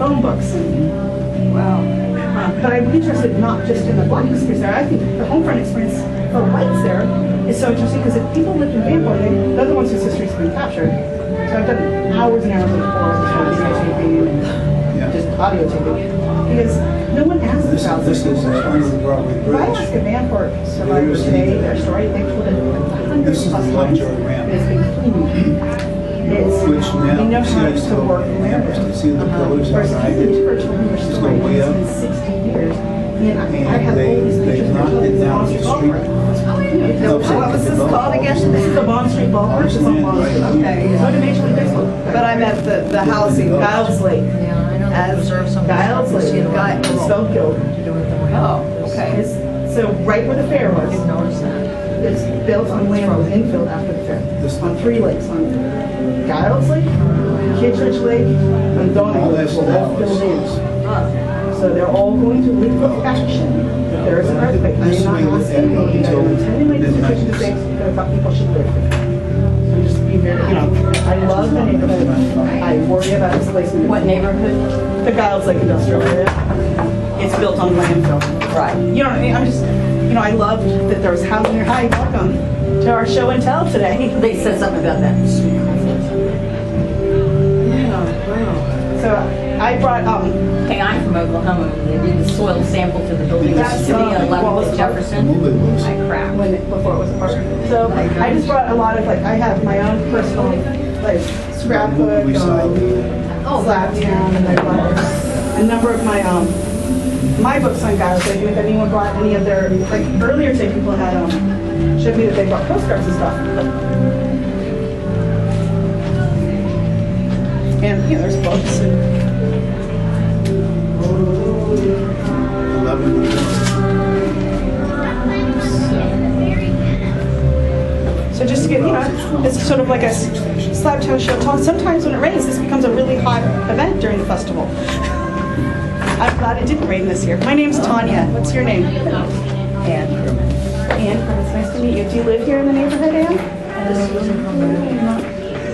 phone books. Wow. But I'm interested not just in the black experience there. I think the Homefront experience for whites there is so interesting because if people lived in Vanport, they're the ones whose history's been captured. So I've done hours and hours of videotaping and just audio taping. Because no one asks about This is under the Broadway if I Bridge. ask a Vanport survivor today their story, they told it 100 This is plus the times. Lovejoy ramp. It's been clean. Which They know now, see, how I used to to work go in campus to see the pillars Whereas outside the it. church when we were Just go storing, way it's up. been 60 years. And I have all And these they pictures knocked it down to street. What was this called again? This is the Bond Street Ballpark. It's on Bond Street. Okay. So to Major League Baseball. But I meant the housing, Giles Lake. Yeah, I know they As preserve some. Giles Lake. Guy- Spellkill. Oh, okay. So right where the fair was. Didn't notice that. It's built on land that was infilled after the fair. This- On 3 lakes, on Giles Lake, Kittredge Lake, and Donning All Lake this were all now filled in. is, So they're all going to liquefaction. There is an earthquake. I'm not asking you, I'm intending my dissertation to say that I thought people should live there. So just be very, I love the neighborhood. I worry about displacement. What neighborhood? The Giles Lake industrial area. It's built on landfill. Right. You know what I mean? I'm just, I loved that there was housing there. Hi, welcome to our show and tell today. They said something about that. So I brought, Hey, I'm from Oklahoma. They did the soil sample to the building That's, city on Wallace 11th Park. Jefferson. I cracked. when before it was a park. So I just brought a lot of I have my own personal scrapbook, we saw Slaptown, and I brought a number of my books on Giles Lake. And if anyone brought any of their earlier today, people had showed me that they brought postcards and stuff. And there's books and 11. so just to get, it's sort of like a Slaptown show talk. Sometimes when it rains, this becomes a really hot event during the festival. I'm glad it didn't rain this year. My name's Tanya. What's your name? Ann Herman. Ann. It's nice to meet you. Do you live here in the neighborhood, Ann?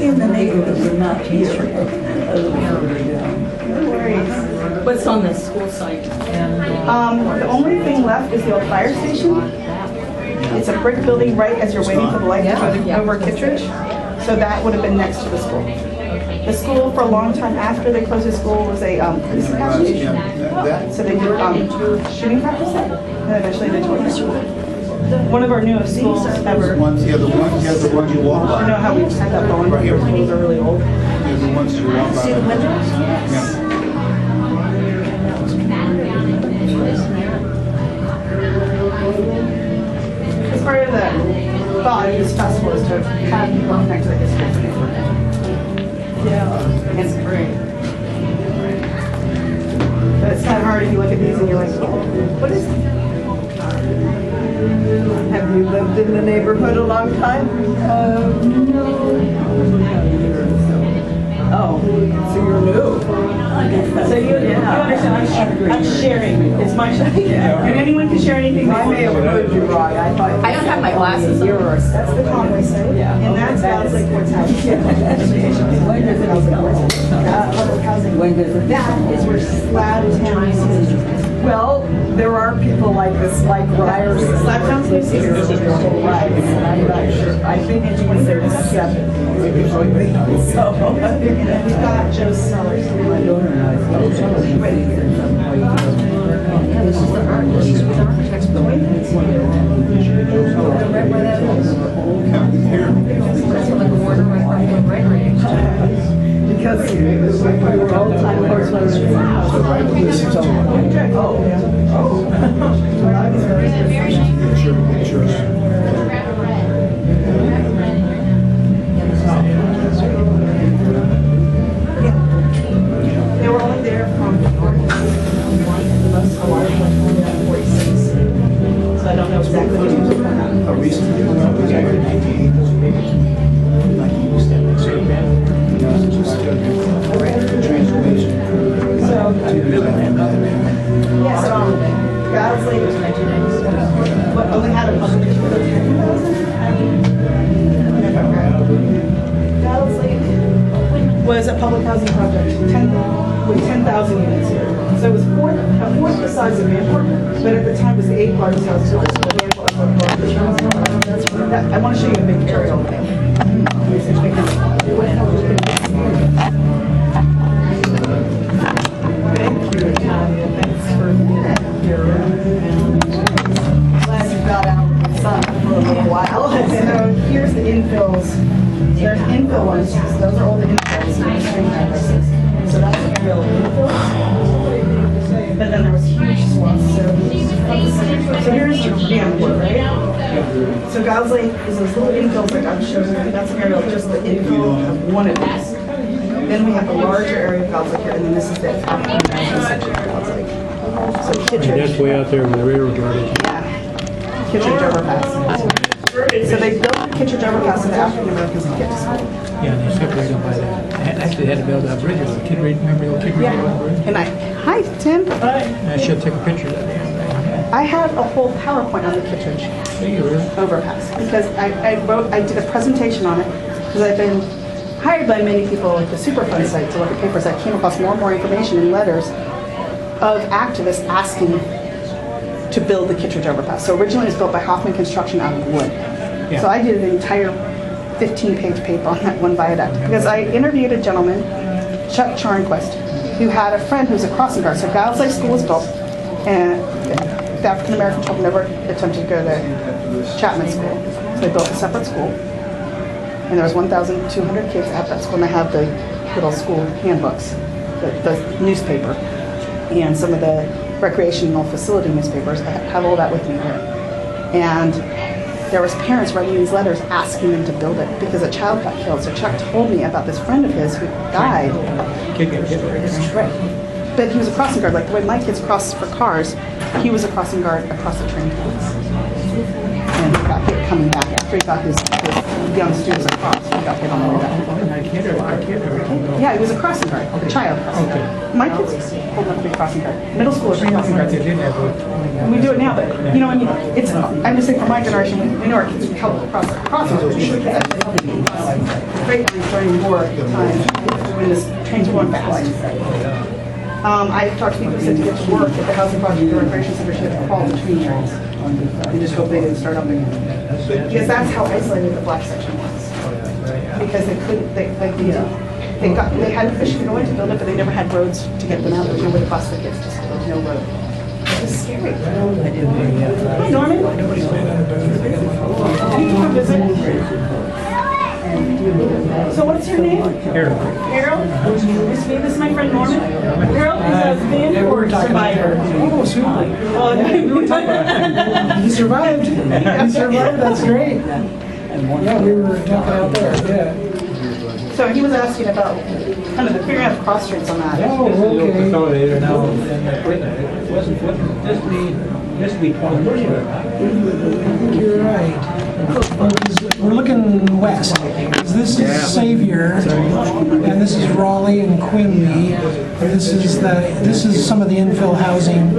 In the neighborhood, but not here. No worries. What's on the school site? The only thing left is the old fire station. It's a brick building right as you're waiting for the light to go over Kittredge. So that would have been next to the school. The school for a long time after they closed the school was a police academy. So they did shooting practice there, and eventually they tore the school. One of our newest schools ever. Ones, the ones you walk I by. know how we had that going. Right here. Schools are really old. The ones you walk by. See the windows? Yeah. As part of the thought of this festival is to have people connect to the history of the neighborhood. Yeah, it's great. But it's kind of hard if you look at these and you're like, what is Have you lived in the neighborhood a long time? Oh, so you're new. So you understand, I'm sharing, it's my show. And anyone can share anything they I may have want. heard you right. I thought. I don't have my glasses on. That's the Conway site, and that's Giles Lake Woods House. When does it become? Public housing. When does it? That is where Slaptown is. Well, there are people like this, like Ryers. Slaptown's new season. Right, and I'm not sure. I think it was there was 7. So. We've got Joe Sellers. Yeah, this is the architect's building. Right where that is. That's like a border right by the Gregory Exchange. Because we were all time horsemen. They were only there from 41 and the most alive was 46. So I don't know exactly what years they're coming out. Recently, when I was there in 98, like you used to just transformation. Yes, Giles Lake was 1997. What, only had a public Giles Lake was a public housing project with 10 10,000 units here. So it was a fourth the size of Vanport, but at the time it was the 8th largest house. So I want to show you a big aerial. Thank you. Thanks for glad you got out of the sun for a little while. So here's the infills. There's infill ones. Those are all the infills. So that's the aerial infills. But then there was huge swaths. So here's your Vanport, right? So Giles Lake is those little infills like I'm showing you. That's an aerial, just the infill of one of these. Then we have the larger area of Giles Lake here, and then this is the African American section of Giles Lake. So Kittredge. That's way out there where the railroad yard is. Yeah. Kittredge overpass. So they built the Kittredge overpass so the African Americans could get to school. Yeah, and they separated them by that. Actually, they had to build that bridge. The kid, remember the kid bridge? And hi Tim. I should take a picture of that. I had a whole PowerPoint on the Kittredge overpass because I did a presentation on it because I've been hired by many people at the Superfund site to look at papers. I came across more and more information in letters of activists asking to build the Kittredge overpass. So originally it was built by Hoffman Construction out of wood. Yeah. So I did an entire 15-page paper on that one viaduct because I interviewed a gentleman, Chuck Charnquist, who had a friend who's a crossing guard. So Giles Lake School was built, and the African American children never attempted to go to Chapman School. So they built a separate school, and there was 1,200 kids at that school, and they have the little school handbooks, the newspaper, and some of the recreational facility newspapers. I have all that with me here. And there was parents writing these letters asking them to build it because a child got killed. So Chuck told me about this friend of his who died. But he was a crossing guard. Like the way my kids cross for cars, he was a crossing guard across the train tracks. And he got hit coming back after he got his young students across. He got hit on the way back. Yeah, he was a crossing guard, a child crossing guard. My kids hold up to be a crossing guard. Middle schoolers are crossing guards. We do it now, but you know, I mean, it's. I'm just saying, for my generation, we know our kids help cross crossing. Great during war time when this trains were going fast. I talked to people who said to get to work at the housing project, the recreation center, should have called between trains. And just hope they didn't start up again. Because that's how isolated the black section was. Because they couldn't, they had fish to go in to build it, but they never had roads to get them out. There was no way to bus the kids, just there was no road. It was scary. Hi, Norman. Can you come visit? So what's your name? Harold. Harold? Nice to meet you. This is my friend Norman. Harold is a Vanport survivor. Oh, super. Oh, no, we were talking about He survived. He survived. That's great. Yeah, we were talking out there. Yeah. So he was asking about kind of the figuring out the cross streets on that. Oh, okay. Consolidator now, and it wasn't, this be 20 years ago. I think you're right. We're looking west. This is Savior, and this is Raleigh and Quinby. This is some of the infill housing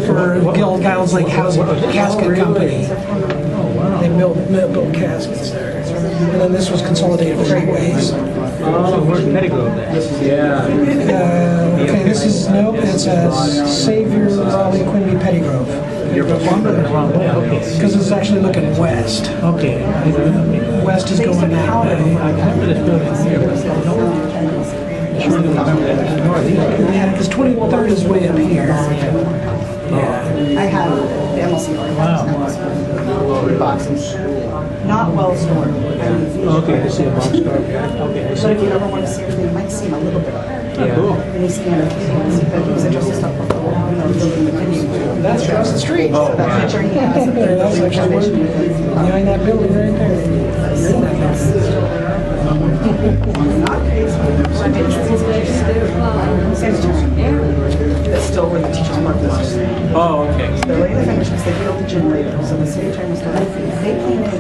for Giles Lake Housing Casket Company. They built caskets there. And then this was Consolidated Freightways. Oh, where's Pettigrove then? Yeah. Okay, this is, nope, it's Savior, Raleigh, Quinby, Pettigrove. You're wrong. Okay. Because it's actually looking west. Okay. West is going that way. I remember this building here, but I sure don't remember that. It's northeast. Yeah, because 23rd is way up here. I have the MLC boxes. Not well stored. Okay, I see a box car. Okay, I But see. if you ever want to see everything, you might see him a little bit. Yeah. Cool. And he's scanning. But he was interested in stuff before, building the venue. That's across the street. So that picture he has of the That's actually behind that building right there. Not crazy. That's still where the teachers mark this. Oh, okay. They're laying the finish because they built the gym later. So the sanitarium was done. They came in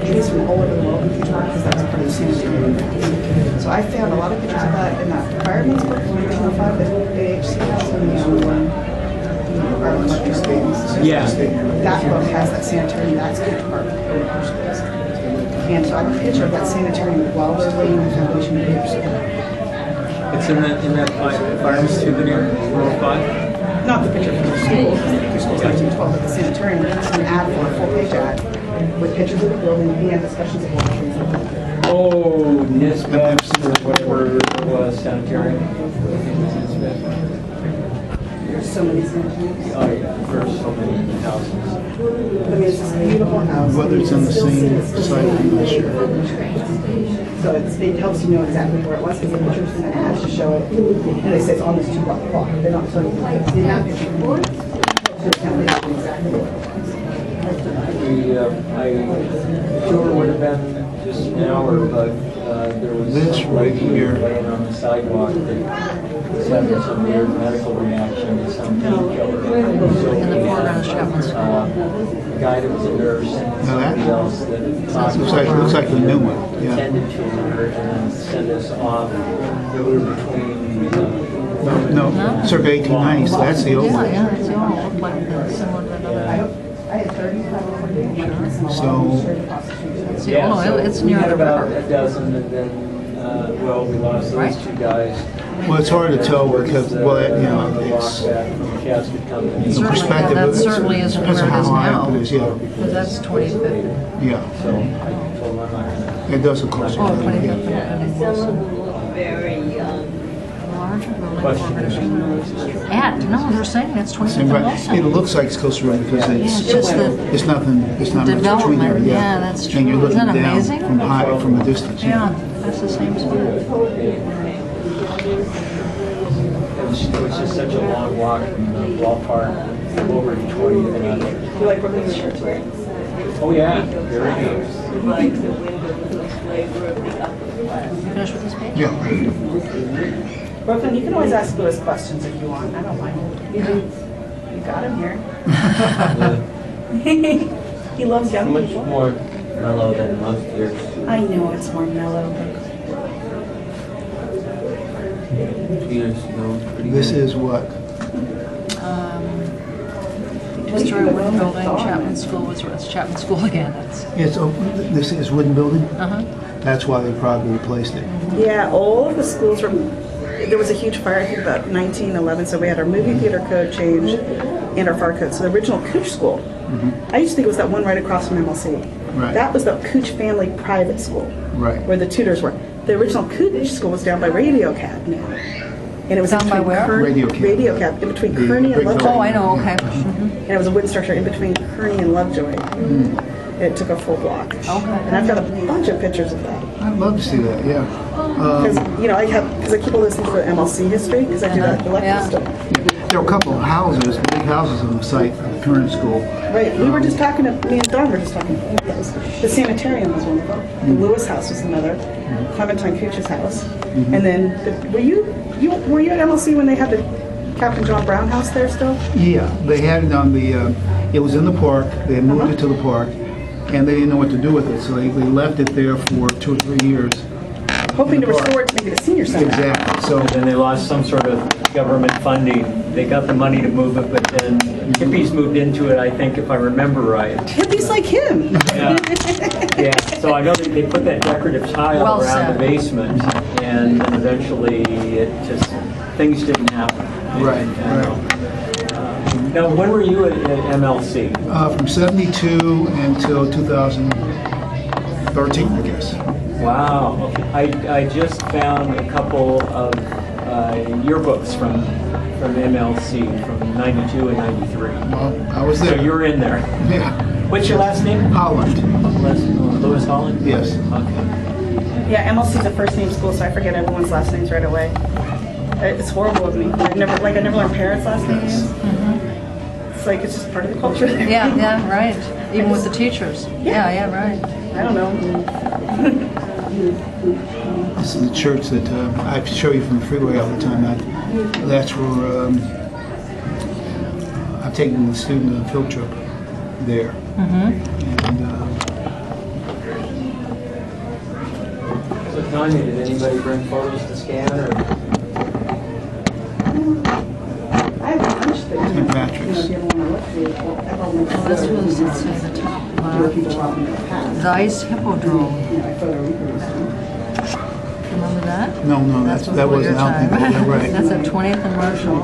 trees from all over the world in Peach Park because that's part of the sanitarium. So I found a lot of pictures of that in that fireman's book from 1905 that AHC has in the electric schools. Yeah. That book has that sanitarium. That's Peach Park. And so I have a picture of that sanitarium while they're laying the foundation of Peach School. It's in that fire souvenir, row 5? Not the picture from the school, your school's 1912, but the sanitarium, it's an ad for a full-page ad with pictures of the building and discussions of what trees. Oh, NISBEX or whatever it was, sanitarium. There's so many sanitariums. Oh, yeah, there's so many houses. I mean, it's this beautiful house. Whether it's on the same site, I'm not sure. So it helps you know exactly where it was, because the pictures in the ads to show it, and they say it's on this 2-block clock. They're not telling you it's in that picture. So it's telling you exactly where it I sure would have been just an hour, but there was This right here. laying on the sidewalk that suffered some weird medical reaction to some painkiller. So In the foreground is Chapman's School. a guy that was a nurse and somebody else that talked Looks like the new one, yeah. attended to her and then sent us off. They were between No, circa 1890, so that's the old Yeah, one. yeah, it's all look like that, similar to another. I had 30 So, It's the old one. It's we near had the about river. a dozen, and then, well, we lost those Right. 2 guys. well, it's hard to tell because, well, you know, The walk it's back from the casket company. the Certainly, perspective. that of it. certainly isn't Depends on where it is how high now. up it is, yeah. Because that's 25th. Yeah, So I told them I'm not gonna. it does look closer. Oh, Yeah. 25th. Some of them look very, Larger building. Question. At, no, they're saying it's 25th Same, and right. It Wilson. looks like it's closer in because It's just the it's nothing, it's not much between there, development, yeah. yeah, that's And true. you're looking Isn't that down amazing? from high, from a distance. Yeah, that's the same spot. It was just such a long walk from the ballpark over to 20th and Do you like Brooklyn Church, right? Oh, yeah, very nice. like the window with the flavor of the upper class. Finish with this page? Yeah. Brooklyn, you can always ask Louis questions if you want. I don't mind. You got him here. He loves young Much people. more mellow than most years. I know it's more mellow, but Peter's known pretty This good. is what? Destroy wooden building, Chapman School was, it's Chapman School again. It's, It's, this is wooden building? uh-huh. That's why they probably replaced it. yeah, all of the schools were, there was a huge fire, I think about 1911, so we had our movie theater code change and our fire code. So the original Cooch School, I used to think it was that one right across from MLC. Right. That was the Cooch family private school. Right. Where the tutors were. The original Cooch School was down by Radio Cab now. And it was Down by where? Radio Cab. Radio Cab, in between The Kearney and brick Lovejoy. Oh, I know, okay. And it was a wooden structure in between Kearney and Lovejoy. It took a full block. Okay. And I've got a bunch of pictures of that. I'd love to see that, yeah. Because, you know, because I keep all those things for MLC history, because I do that Yeah. elective stuff. There are a couple of houses, big houses on the site of the current school. Right, we were just talking, me and Dawn were just talking about those. The sanitarium was one of them. The Lewis house was another. Clementine Cooch's house. And then, were you at MLC when they had the Captain John Brown house there still? Yeah, they had it on the, it was in the park, they had moved it to the park, and they didn't know what to do with it, so they left it there for 2 or 3 years. Hoping to In the park. restore it to make it a senior center. Exactly, so, And then they lost some sort of government funding. They got the money to move it, but then hippies moved into it, I think, if I remember right. Hippies like him. Yeah, yeah. So I know they put that decorative tile Well around the said. basement, and then eventually it just, things didn't happen. Right, And, now, when were you at MLC? from 72 until 2013, I guess. Wow. I just found a couple of yearbooks from MLC from 92 and 93. Well, I was So there. you're in there. Yeah, What's your last name? Holland, Lewis Holland? yes. Okay. Yeah, MLC is a first name school, so I forget everyone's last names right away. It's horrible of me. I never learned parents' last names. It's like, it's just part of the culture there. Yeah, right. Even with the teachers. Yeah, right. I don't know. This is the church that I show you from the freeway all the time. That's where I've taken the student on a field trip there. And So Tanya, did anybody bring photos to scan or? I have a bunch that, St. Patrick's. if you ever want to look through, Well, this was, let's see, the top people left. out in the past. Zeiss Hippodrome. I photo reproduced them. And Remember that? No, That's that before your wasn't out time. there, you're right. That's at 20th and Marshall.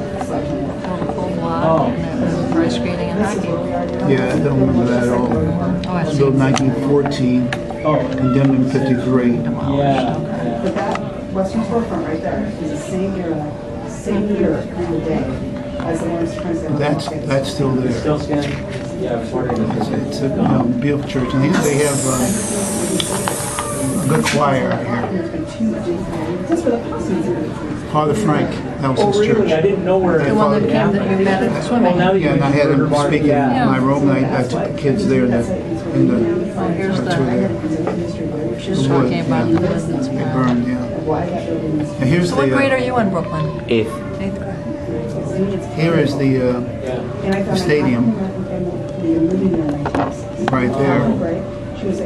Full block, and it was ice skating and hockey. Yeah, I don't remember that at all. Oh, I see. Built 1914, condemned in 53. Yeah. But that western storefront right there is the same year kind of day as the Lawrence Princeton. That's still there. Still standing? Yeah, I was wondering if it's. It's a beautiful church, and they have a good choir out here. That's where the possums are. Father Frank, that was his Really? I church. didn't know where. The one that came that you met at swimming. Well, now that you Yeah, and I had him speak in my room, and I took the kids there in the Oh, here's church were there. the, she's talking about the business They plan. burned, yeah. And here's So what grade are the, you in, Brooklyn? 8th. 8th grade. here is the stadium right there. She was a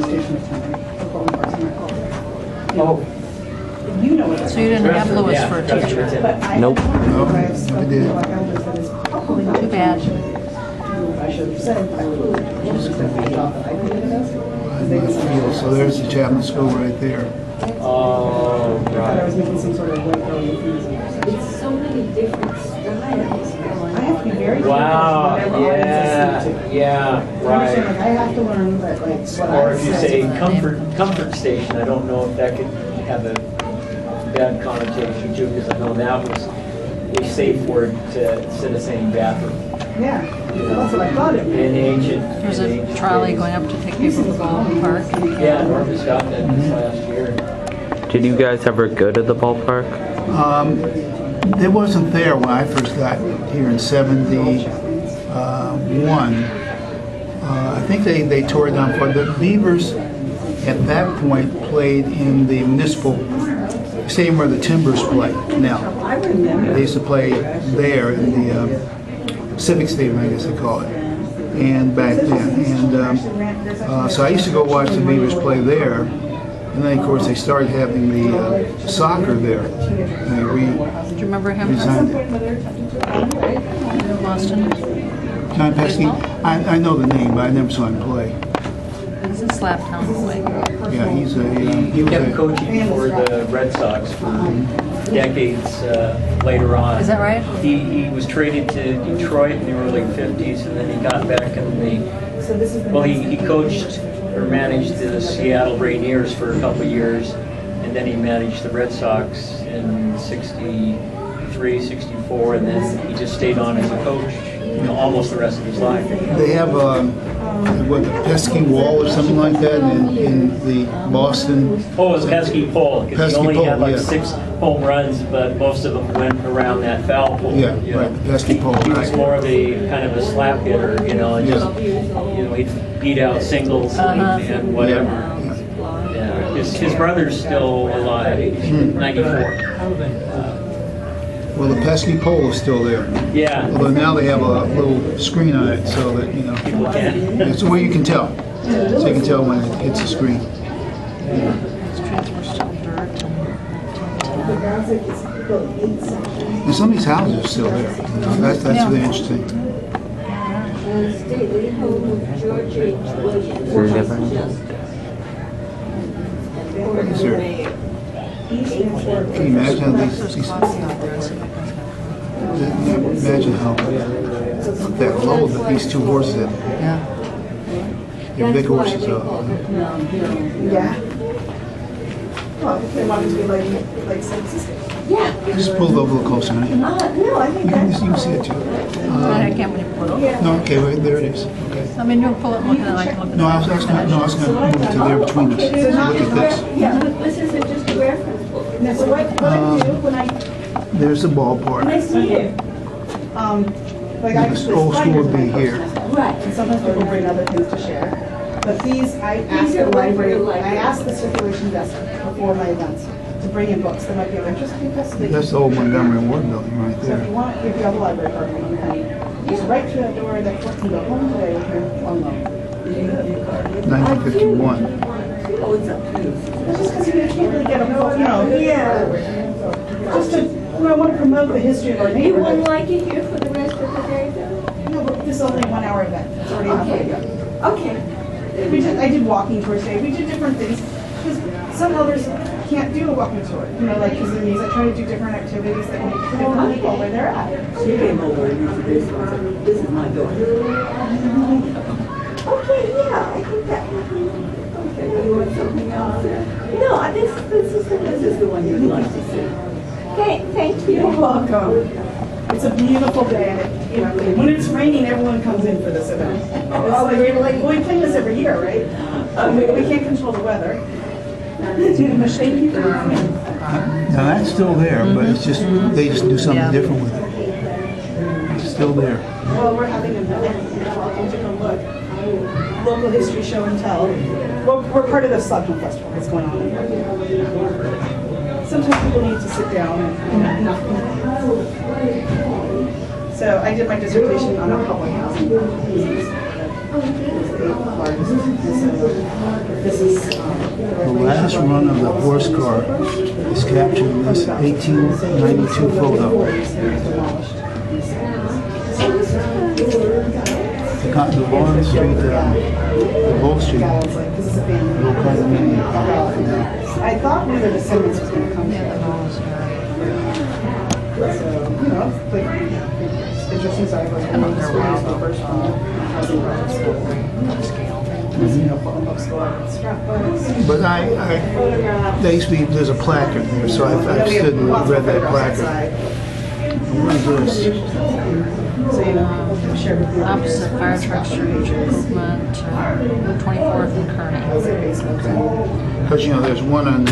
station attendant for Portland Parks and Rec. Oh. You know what that's So you didn't have Lewis for a teacher? Nope. No, never did. Too bad. I should have said, I would. So there's the Chapman School right there. Oh, I right. was making some sort of white girl euphemism. It's so many different styles. I have to be very careful Wow, whatever audience I speak to. yeah, Understand, right. like, I have to learn that, like, what Or I if you say. say comfort station, I don't know if that could have a bad connotation too, because I know that was a safe word to, instead of saying bathroom. Yeah, that's what I thought it meant. In ancient. There's in a ancient trolley days. going up to take people to the ballpark. Yeah, Norman's got that this last year. Did you guys ever go to the ballpark? It wasn't there when I first got here in '71. I think they tore it down. For the Beavers, at that point, played in the municipal stadium where the Timbers play now. They used to play there in the Civic Stadium, I guess they call it, and back then. And so I used to go watch the Beavers play there. And then, of course, they started having the soccer there. And they Do you remember him? redesigned it. Boston? John Pesky, I know the name, but I never saw him play. He's in Slaptown Boy. Yeah, he He was kept a, coaching for the Red Sox for decades later on. Is that right? He was traded to Detroit in the early 50s, and then he got back in the, well, he coached or managed the Seattle Rainiers for a couple of years, and then he managed the Red Sox in 63, 64, and then he just stayed on as a coach, almost the rest of his life. they have what, the Pesky Wall or something like that in the Boston. Oh, it was Pesky Pole, because he Pesky only had Pole, like yeah. 6 home runs, but most of them went around that foul pole. Yeah, right, the pesky pole, He was right. more of a kind of a slap hitter, and just, he'd beat out singles and whatever. Yeah. His brother's still alive, he's 94. Well, the Pesky Pole is still there. Yeah, Although now they have a little screen on it so that, people can. it's where you can tell. So you can tell when it hits the screen. Streets were still dirt. And some of these houses are still there. That's really interesting. Stately home of George H. Williams. We're never- Is there, can you imagine how There's these coffee out there. So imagine how that load that these two horses have. yeah. They're big horses though. Yeah. Well, if they wanted to be like San Francisco. Yeah. Just pull it over a little closer, honey. No, I think You can, that's. you can see it too. I can't when you pull it over. No, okay, right there it is. Okay. I mean, you pull it, look at it, I can look at it. No, I was gonna move it to there between us. Look at this. Yeah, this isn't just a reference book. So what I do when I There's the ballpark. Nice to meet you. like I This old school would be here. Right. And sometimes people bring other things to share. But these, I ask the library, I ask the circulation desk before my events to bring in books that might be of interest because they. That's the old Montgomery Ward building right So if there. you want, if you have a library card, you can just right through that door, that clerk can go home today with your one loan. 1951. Oh, it's up to you. It's just because you can't really get a full, Yeah. just to, I want to promote the history of our You wouldn't neighborhood. like it here for the rest of the day, though? No, but this is only a 1 hour event. It's already enough way to go. Okay. I did walking tours today. We did different things. Because some others, can't do a walking tour, you know, like, because it means I try to do different activities that make different people where they're at. She came over and used this one, said, this is my daughter. Okay, yeah, I think that. Okay, you want something else? No, this is the one you'd like to see. Thank you. You're welcome. It's a beautiful day, and you know, when it's raining, everyone comes in for this event. It's like, well, we plan this every year, right? We can't control the weather. Thank you for coming. Now that's still there, but it's just, they just do something different with it. It's still there. Well, we're having an event, welcome to come look. Local history show and tell. We're part of the Slugman Festival that's going on in here. Sometimes people need to sit down and so I did my dissertation on a public housing. This is The last run of the horse car is captured in this 1892 photo. The Warren Street, the Bull Street, little condominium. I thought one of the descendants was going to come here. So, you know, like, it's interesting. So I was the first one. But they used to be, there's a placard there, so I've stood and read that placard. What is this? So, you know, I'll share with you. Opposite Fire Truck Street Improvement, 24th and Kearney. Because, you know, there's one on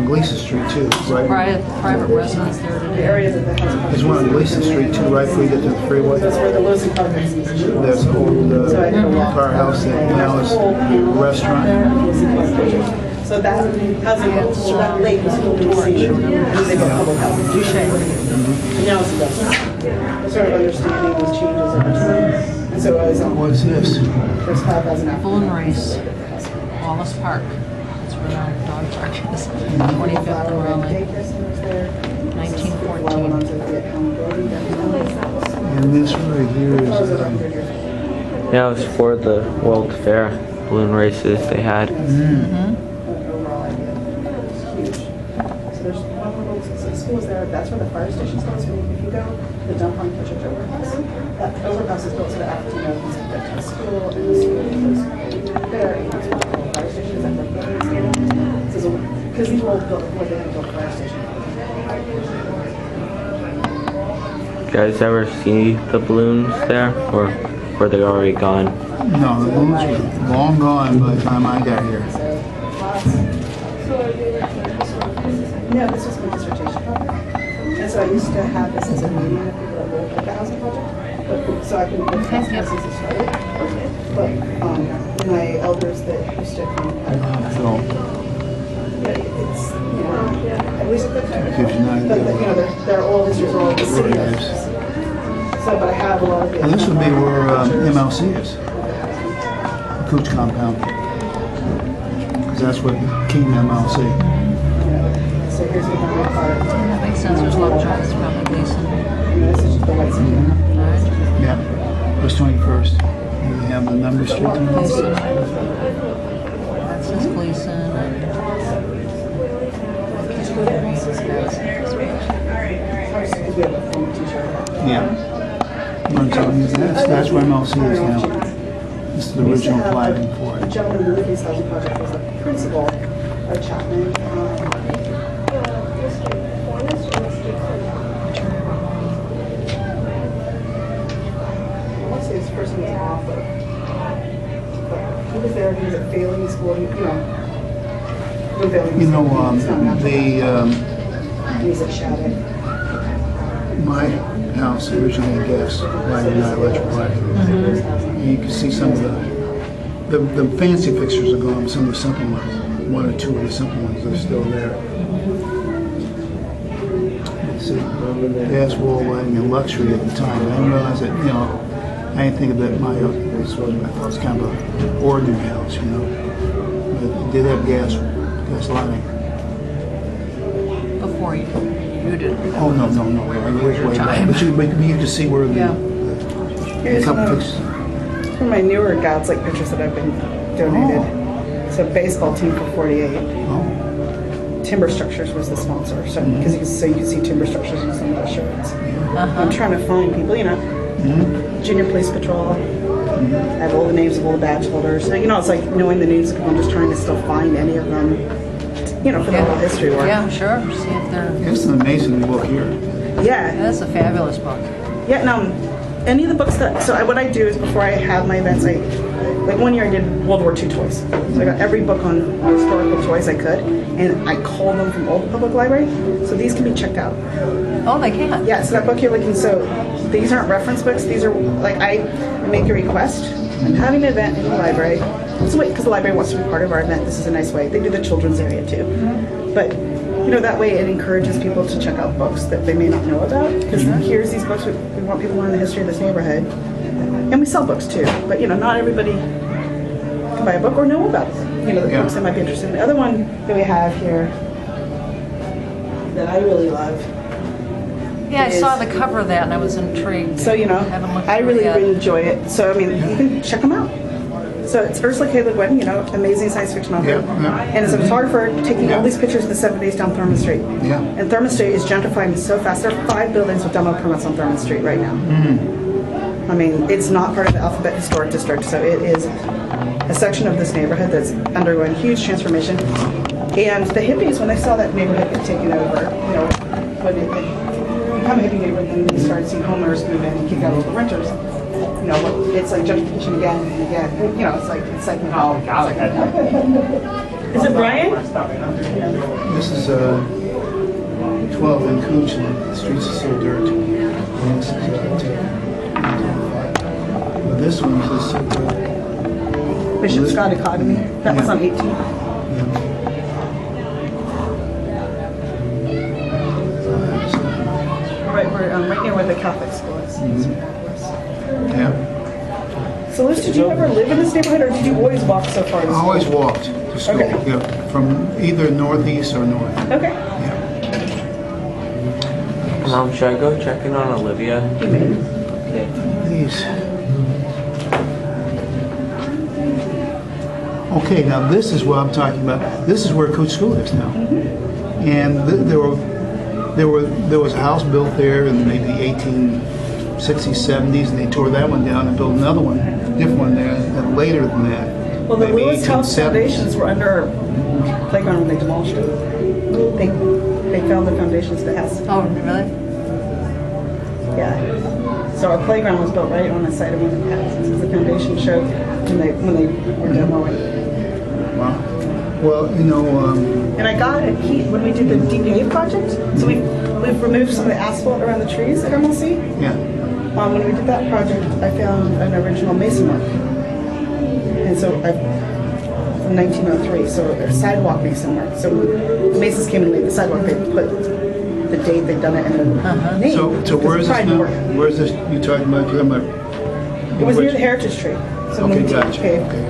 Gleason Street too, right? Private residence there The today. area that the house. There's one on Gleason Street too, right before you get to the freeway. That's where the Lewis and Clark is. There's an old car house that now is a restaurant. So that housing, so that lake was still being seen. They go public housing. And now it's industrial. Sort of understanding those changes over time. And so I was on, What's this? there's 5,000 applicants. Balloon race, Wallace Park. That's where the dog park is. 25th and Raleigh, Daycare centers there. 1914. And this right here is, Yeah, it was for the World Fair balloon races they had. Overall idea. It's huge. So there's one little schools there. That's where the fire station is. So if you go to the dump on Church Overpass, that overpass is built so that African Americans can get to the school, and the school is there. And that's why the fire station is at the building scale. Because these were all built before they had built the fire station. You guys ever see the balloons there, or were they already gone? no, the balloons were long gone by the time I got here. No, this was my dissertation project. And so I used to have this as a meeting of people that work at the housing project. So I can look at houses as it started. But my elders that used to come, So, but it's, you know, at least the gives you an idea. but you know, their old histories are all the city. Right, yes. So, but I have a lot of the. And this would be where MLC is, the Cooch compound. Because that's what became MLC. So here's the one part. That makes sense. There's Lovejoy. It's probably Gleason. This is just the white cement. Alright. Yeah, West 21st. You have the number street. Gleason. That says Gleason. And Because we have a former teacher. Yeah. That's where MLC is now. This is the original flagging for The it. gentleman who lived in this housing project was a principal of Chapman. I want to say this person was an author. But he was there, he was at Failing School, you know. You know, He's at Shattuck. my house originally had gas, lighting, not electric lighting. You can see some of the fancy fixtures are gone, some of the simple ones. One or two of the simple ones are still there. Let's see, gas wall lighting and luxury at the time. I didn't realize that, you know, I didn't think of that I thought it was kind of an ordinary house, you know. But it did have gas lighting. Before you did. Oh, no, way back. But you can see where the Here's couple one pictures. of my newer God's like pictures that I've been donated. So baseball team for 48. Oh, Timber Structures was the sponsor, so because you can see Timber Structures in some of the shirts. I'm trying to find people, Junior Police Patrol. I have all the names of all the badge holders. So, it's like knowing the names of people. I'm just trying to still find any of them, for the whole history work. Yeah, sure. See if they're. It's an amazing book here. Yeah. That's a fabulous book. Yeah. No. Any of the books what I do is before I have my events, like 1 year I did World War II toys. So I got every book on historical toys I could, and I called them from Old Public Library. So these can be checked out. Oh, they can. Yeah, so that book you're looking, so these aren't reference books. These are, like, I make a request. I'm having an event in the library. So wait, because the library wants to be part of our event. This is a nice way. They do the children's area too. But, that way it encourages people to check out books that they may not know about. Because here's these books, we want people to learn the history of this neighborhood. And we sell books too. But, not everybody can buy a book or know about it. The books they might be interested in. The other one that we have here that I really love. Yeah, I saw the cover of that and I was intrigued. So, Haven't looked I through it really, yet. really enjoy it. So, you can check them out. So it's Ursula K. Le Guin, amazing science fiction author. And as a photographer, taking all these pictures of the 7 days down Thurman Street. Yeah. And Thurman Street is gentrifying so fast. There are 5 buildings with demo permits on Thurman Street right now. I mean, it's not part of the Alphabet Historic District, so it is a section of this neighborhood that's undergoing huge transformation. And the hippies, when they saw that neighborhood get taken over, when it become a hippie neighborhood, then they started seeing homeowners move in and kick out all the renters. It's like gentrification again and again. It's like oh god. Is it Brian? This is 12 in Cooch, and the streets are so dirt. And this is 10. But this one is Bishop Scott Academy. That was on 18. Right near where the Catholic school is. Yeah. So Liz, did you ever live in this neighborhood, or did you always walk so far to I school? always walked to school. Okay. Yeah, from either northeast or north. Okay. Yeah. Mom, should I go check in on Olivia? These. Okay, now this is what I'm talking about. This is where Cooch School is now. And there was a house built there in maybe 1860s, 70s, and they tore that one down and built another one, different one there, and later than that. Well, the maybe Lewis House 1870s. foundations were under our playground when they demolished it. They found the foundations of the house. Oh, really? Yeah. So our playground was built right on the site of one of the houses. The foundation showed when they were demoing. Wow. Well, And I got a key when we did the DPA project. So we've removed some of the asphalt around the trees at MLC. yeah. When we did that project, I found an original mason mark. And so from 1903, so a sidewalk mason mark. So when the Masons came and laid the sidewalk, they put the date they'd done it and the name. So where is this Pride and now? work. Where is this you talking about? It was near the heritage tree. So when Okay, we did gotcha. DPA, Okay.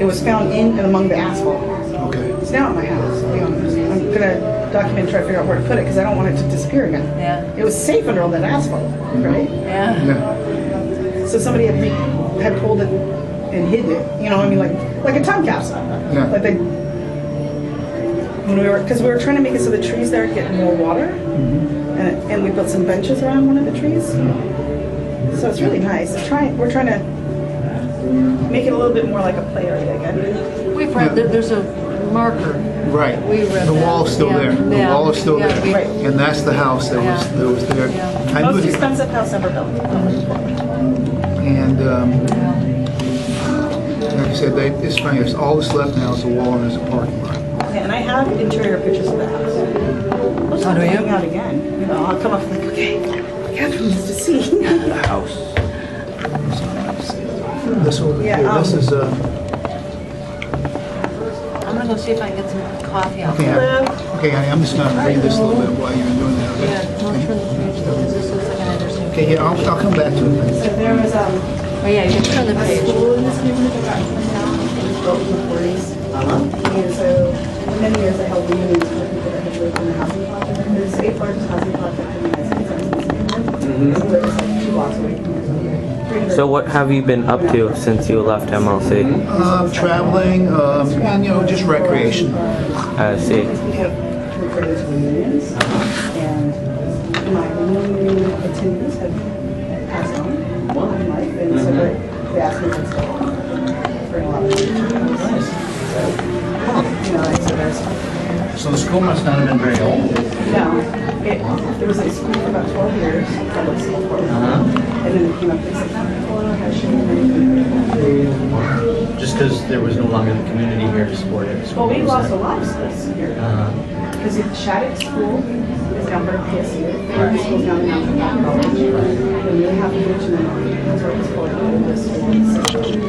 it was found in and among the asphalt. Okay. It's now at my house, to be honest. I'm gonna document and try to figure out where to put it because I don't want it to disappear again. Yeah. It was safe under all that asphalt, right? Yeah. Yeah. So somebody had pulled it and hidden it. Like a time capsule. Yeah. Like because we were trying to make it so the trees there get more water, and we built some benches around one of the trees. So it's really nice. We're trying to make it a little bit more like a play area again. We've read, there's a marker. Right. We read The that. wall's still Yeah. there. The Yeah. wall is still Yeah, there. we- Right. And that's the house that was there. Yeah. I Most knew it. expensive house ever built. And like I said, it's funny. It's all that's left now is the wall and there's a parking lot. Yeah, and I have interior pictures of the house. We'll Oh, do you? hang out again. I'll come up like, okay, Catherine needs to see. The house. This over Yeah, here. This is I'm gonna go see if I can get some coffee out okay. there. Okay, honey, I'm just gonna read this a little bit while you're doing that. Yeah, don't Okay. turn the page because this looks like an interesting. Okay, yeah, I'll come back to it. So there was Oh yeah, you can turn the a page. school in this neighborhood that got torn down. It was built in the 40s. And so for many years I held reunions for people that had lived in the housing project. It was the 8th largest housing project in the United States. So it was like 2 blocks away from here. So what have you been up to since you left MLC? Traveling, and just recreation. I see. reunions. And my reunion attendees have passed on in life, and so they asked me to stay. Bring a lot of people. So, you know, so there's. So the school must not have been very old. No, it was in school for about 12 years, public school for and then it came up and said, Just because there was no longer the community here to support it. well, we lost a lot of schools here. Because Shattuck School is down for PSU, the school's down in Mountain College, and we have to mention that that's what it's called, this school.